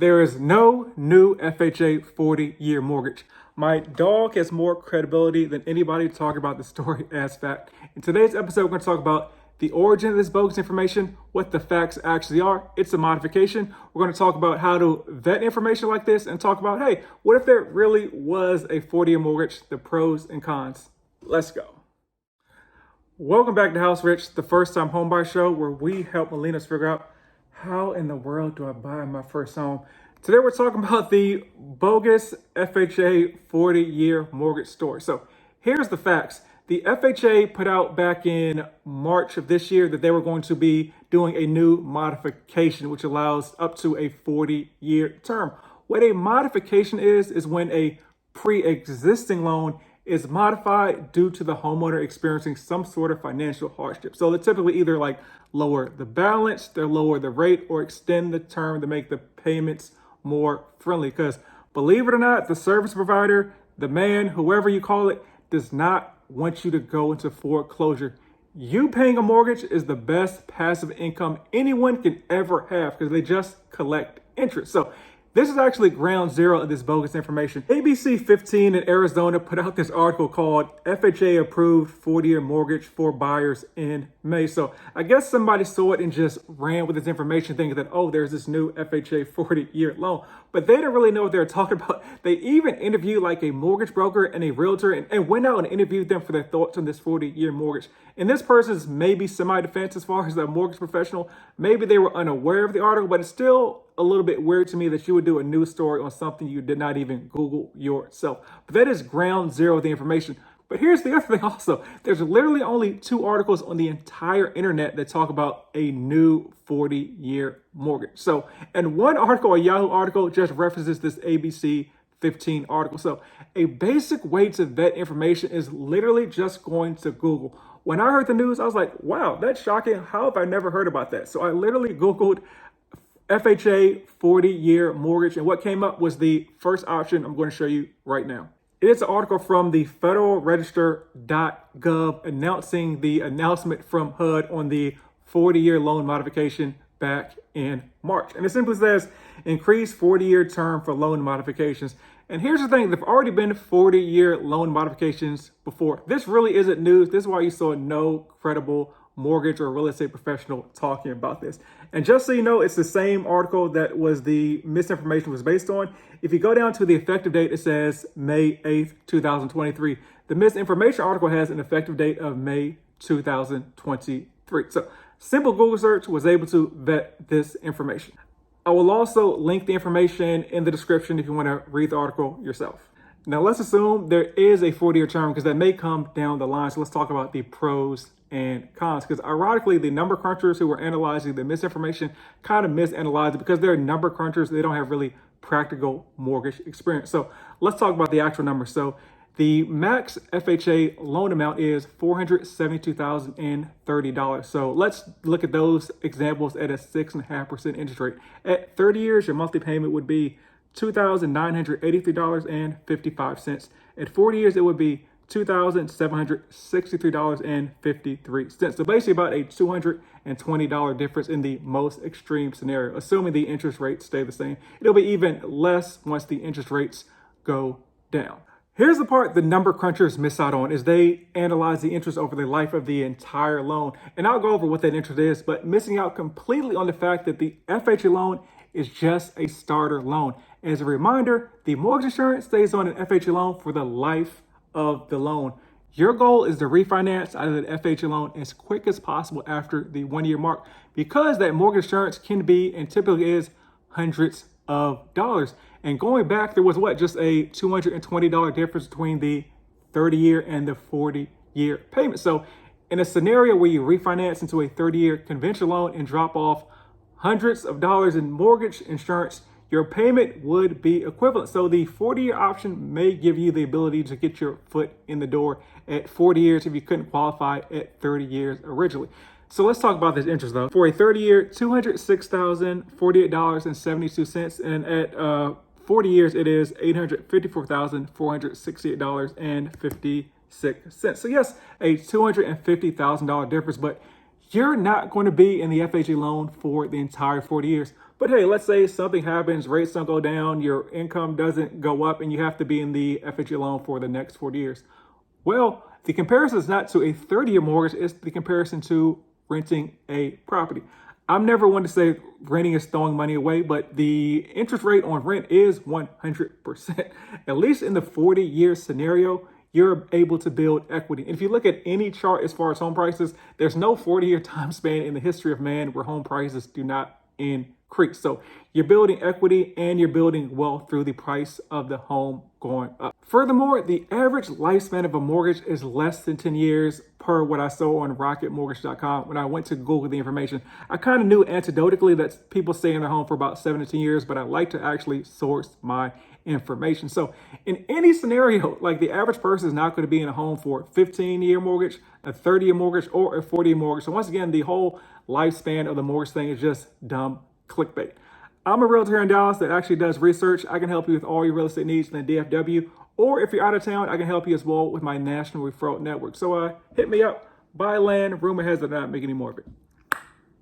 There is no new FHA 40-year mortgage. My dog has more credibility than anybody talking about the story as fact. In today's episode, we're going to talk about the origin of this bogus information, what the facts actually are. It's a modification. We're going to talk about how to vet information like this and talk about, hey, what if there really was a 40-year mortgage, the pros and cons. Let's go. Welcome back to House Rich, the first-time homebuyer show where we help millennials figure out how in the world do I buy my first home. Today we're talking about the bogus FHA 40-year mortgage story. So here's the facts. The FHA put out back in March of this year that they were going to be doing a new modification, which allows up to a 40-year term. What a modification is when a pre-existing loan is modified due to the homeowner experiencing some sort of financial hardship. So they typically either lower the balance, they lower the rate, or extend the term to make the payments more friendly. Because believe it or not, the service provider, the man, whoever you call it, does not want you to go into foreclosure. You paying a mortgage is the best passive income anyone can ever have because they just collect interest. So this is actually ground zero of this bogus information. ABC 15 in Arizona put out this article called FHA approved 40-year mortgage for buyers in May. So I guess somebody saw it and just ran with this information thinking that, oh, there's this new FHA 40-year loan. But they didn't really know what they were talking about. They even interviewed a mortgage broker and a realtor and went out and interviewed them for their thoughts on this 40-year mortgage. And this person's maybe semi-defense as far as a mortgage professional. Maybe they were unaware of the article, but it's still a little bit weird to me that you would do a news story on something you did not even Google yourself. But that is ground zero of the information. But here's the other thing also. There's literally only 2 articles on the entire internet that talk about a new 40-year mortgage. So, and one article, a Yahoo article, just references this ABC 15 article. So a basic way to vet information is literally just going to Google. When I heard the news, I was like, wow, that's shocking. How have I never heard about that? So I literally Googled FHA 40-year mortgage, and what came up was the first option I'm going to show you right now. It is an article from the federalregister.gov announcing the announcement from HUD on the 40-year loan modification back in March. And it simply says, increase 40-year term for loan modifications. And here's the thing, there've already been 40-year loan modifications before. This really isn't news. This is why you saw no credible mortgage or real estate professional talking about this. And just so you know, it's the same article that was the misinformation was based on. If you go down to the effective date, it says May 8th, 2023. The misinformation article has an effective date of May 2023. So simple Google search was able to vet this information. I will also link the information in the description if you want to read the article yourself. Now let's assume there is a 40-year term because that may come down the line. So let's talk about the pros and cons, because ironically, the number crunchers who were analyzing the misinformation kind of misanalyzed it because they're number crunchers. They don't have really practical mortgage experience. So let's talk about the actual numbers. So the max FHA loan amount is $472,030. So let's look at those examples at a 6.5% interest rate. At 30 years, your monthly payment would be $2,983.55. At 40 years, it would be $2,763.53. So basically about a $220 difference in the most extreme scenario, assuming the interest rates stay the same. It'll be even less once the interest rates go down. Here's the part the number crunchers miss out on is they analyze the interest over the life of the entire loan. And I'll go over what that interest is, but missing out completely on the fact that the FHA loan is just a starter loan. As a reminder, the mortgage insurance stays on an FHA loan for the life of the loan. Your goal is to refinance out of the FHA loan as quick as possible after the 1-year mark, because that mortgage insurance can be and typically is hundreds of dollars. And going back, there was just a $220 difference between the 30-year and the 40-year payment. So in a scenario where you refinance into a 30-year conventional loan and drop off hundreds of dollars in mortgage insurance, your payment would be equivalent. So the 40-year option may give you the ability to get your foot in the door at 40 years if you couldn't qualify at 30 years originally. So let's talk about this interest though. For a 30-year, $206,048.72, and at 40 years, it is $854,468.56. So yes, a $250,000 difference, but you're not going to be in the FHA loan for the entire 40 years. But hey, let's say something happens, rates don't go down, your income doesn't go up, and you have to be in the FHA loan for the next 40 years. Well, the comparison is not to a 30-year mortgage, it's the comparison to renting a property. I'm never one to say renting is throwing money away, but the interest rate on rent is 100%. At least in the 40-year scenario, you're able to build equity. And if you look at any chart as far as home prices, there's no 40-year time span in the history of man where home prices do not increase. So you're building equity and you're building wealth through the price of the home going up. Furthermore, the average lifespan of a mortgage is less than 10 years per what I saw on rocketmortgage.com. When I went to Google the information, I kind of knew anecdotally that people stay in their home for about 7 to 10 years, but I like to actually source my information. So in any scenario, like the average person is not going to be in a home for a 15-year mortgage, a 30-year mortgage, or a 40-year mortgage. So once again, the whole lifespan of the mortgage thing is just dumb clickbait. I'm a realtor here in Dallas that actually does research. I can help you with all your real estate needs in the DFW, or if you're out of town, I can help you as well with my national referral network. So hit me up, buy land, rumor has it not make any more of it.